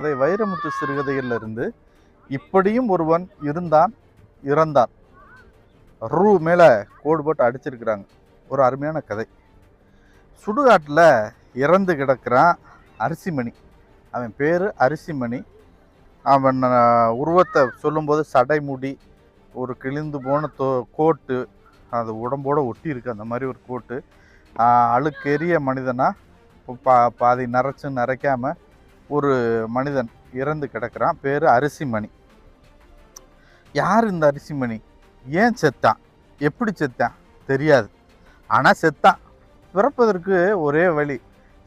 அதை வைரமுத்து சிறுகதையிலிருந்து இப்படியும் ஒருவன் இருந்தான் இறந்தான் ரூ மேலே கோடு போட்டு அடிச்சிருக்கிறாங்க. ஒரு அருமையான கதை. சுடுகாட்டில் இறந்து கிடக்கிறான் அரிசிமணி. அவன் பேர் அரிசிமணி. அவன் உருவத்தை சொல்லும்போது சடைமுடி, ஒரு கிழிந்து போன கோட்டு, அது உடம்போடு ஒட்டி இருக்கு, அந்த மாதிரி ஒரு கோட்டு, அழுக்கெரிய மனிதனாக பாதி நரைக்காமல் ஒரு மனிதன் இறந்து கிடக்கிறான். பேர் அரிசிமணி. யார் இந்த அரிசிமணி? ஏன் செத்தான், எப்படி செத்தான் தெரியாது. ஆனால் செத்தான். பிறப்பதற்கு ஒரே வழி,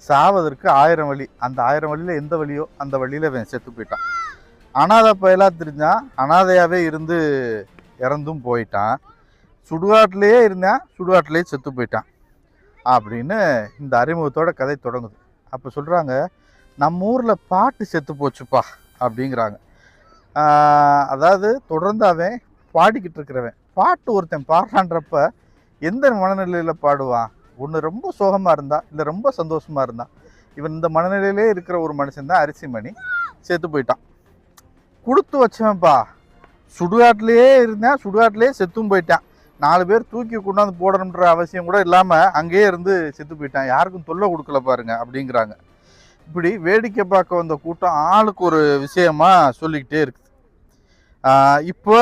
சாவதற்கு 1000 வழி. அந்த 1000 வழியில் எந்த வழியோ அந்த வழியில் அவன் செத்து போயிட்டான். அனாதை பயலாக தெரிஞ்சான், அனாதையாகவே இருந்து இறந்தும் போயிட்டான். சுடுகாட்டிலேயே இருந்தான், சுடுகாட்டிலேயே செத்து போயிட்டான் அப்படின்னு இந்த அறிமுகத்தோட கதை தொடங்குது. அப்போ சொல்கிறாங்க, நம்ம ஊரில் பாட்டு செத்து போச்சுப்பா அப்படிங்கிறாங்க. அதாவது தொடர்ந்து அவன் பாடிக்கிட்டு இருக்கிறவன். பாட்டு ஒருத்தன் பாடுறான்றப்ப எந்த மனநிலையில் பாடுவான்? ஒன்று ரொம்ப சோகமாக இருந்தா, இல்லை ரொம்ப சந்தோஷமாக இருந்தான். இவன் இந்த மனநிலையிலே இருக்கிற ஒரு மனுஷன் தான் அரிசிமணி. செத்து போயிட்டான். கொடுத்து வச்சவன்ப்பா. சுடுகாட்டிலேயே இருந்தேன், சுடுகாட்டிலேயே செத்தும் போயிட்டான். 4 பேர் தூக்கி கொண்டாந்து போடணுன்ற அவசியம் கூட இல்லாமல் அங்கேயே இருந்து செத்து போயிட்டான். யாருக்கும் தொல்லை கொடுக்கல பாருங்க அப்படிங்கிறாங்க. இப்படி வேடிக்கை பார்க்க வந்த கூட்டம் ஆளுக்கு ஒரு விஷயமா சொல்லிக்கிட்டே இருக்குது. இப்போ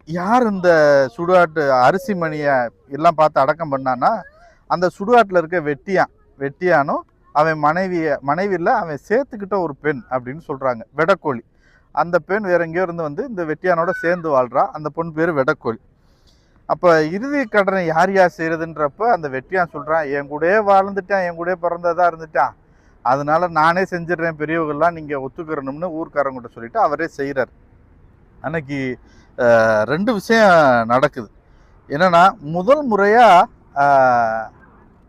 யார் இந்த சுடுகாட்டு அரிசிமணியை எல்லாம் பார்த்து அடக்கம் பண்ணான்னா, அந்த சுடுகாட்டில் இருக்க வெட்டியானும் அவன் மனைவியில் அவன் சேர்த்துக்கிட்ட ஒரு பெண் அப்படின்னு சொல்கிறாங்க, வெடக்கோழி. அந்த பெண் வேற எங்கேயோ இருந்து இந்த வெட்டியானோட சேர்ந்து வாழ்றா. அந்த பொண்ணு பேர் வெடக்கோழி. அப்போ இறுதி கடனை யார் செய்கிறதுன்றப்ப அந்த வெட்டியான் சொல்கிறான், என் கூடயே வாழ்ந்துட்டான், என் கூடயே பிறந்ததாக இருந்துட்டான், அதனால நானே செஞ்சிடறேன், பெரியவர்கள்லாம் நீங்கள் ஒத்துக்கிறணும்னு ஊர்க்காரங்கிட்ட சொல்லிட்டு அவரே செய்கிறார். அன்னைக்கு 2 விஷயம் நடக்குது. என்னன்னா, முதல் முறையாக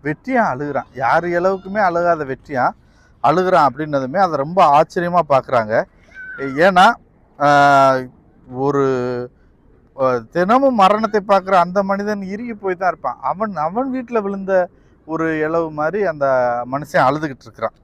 வெட்டியான் அழுகிறான். யார் அளவுக்குமே அழுகாத வெட்டியான் அழுகிறான் அப்படின்னதுமே அதை ரொம்ப ஆச்சரியமாக பார்க்குறாங்க. ஏன்னா ஒரு தினமும் மரணத்தை பார்க்குற அந்த மனிதன் இறுகி போய் தான் இருப்பான். அவன் வீட்டில் விழுந்த ஒரு இளவு மாதிரி அந்த மனுஷன் அழுதுகிட்டு இருக்கிறான்.